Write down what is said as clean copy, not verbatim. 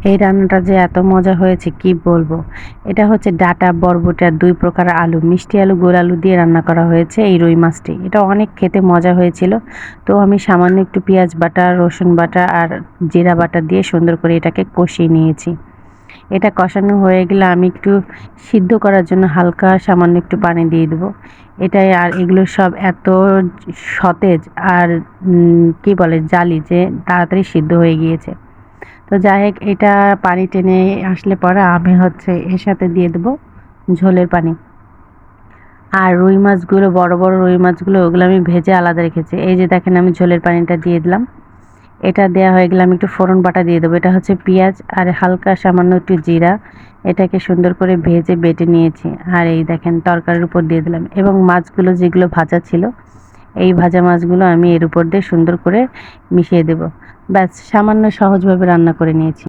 এই রান্নাটা যে এত মজা হয়েছে কি বলবো। এটা হচ্ছে ডাঁটা, বরবটি আর ২ প্রকার আলু, মিষ্টি আলু, গোল আলু দিয়ে রান্না করা হয়েছে এই রুই মাছটি। এটা অনেক খেতে মজা হয়েছিল। তো আমি সামান্য একটু পেঁয়াজ বাটা, রসুন বাটা আর জিরা বাটা দিয়ে সুন্দর করে এটাকে কষিয়ে নিয়েছি। এটা কষানো হয়ে গেলে আমি একটু সিদ্ধ করার জন্য হালকা সামান্য একটু পানি দিয়ে দেবো। এটাই, আর এগুলো সব এত সতেজ আর কি বলে জালি যে তাড়াতাড়ি সিদ্ধ হয়ে গিয়েছে। তো যাই হোক, এটা পানি টেনে আসলে পরে আমি হচ্ছে এর সাথে দিয়ে দেবো ঝোলের পানি। আর রুই মাছগুলো, বড় বড় রুই মাছগুলো, ওগুলো আমি ভেজে আলাদা রেখেছি। এই যে দেখেন, আমি ঝোলের পানিটা দিয়ে দিলাম। এটা দেওয়া হয়ে গেলে আমি একটু ফোড়ন বাটা দিয়ে দেবো। এটা হচ্ছে পেঁয়াজ আর হালকা সামান্য একটু জিরা। এটাকে সুন্দর করে ভেজে বেটে নিয়েছি। আর এই দেখেন, তরকারির উপর দিয়ে দিলাম এবং মাছগুলো যেগুলো ভাজা ছিল, এই ভাজা মাছগুলো আমি এর উপর দিয়ে সুন্দর করে মিশিয়ে দেব। ব্যাস, সামান্য সহজভাবে রান্না করে নিয়েছি।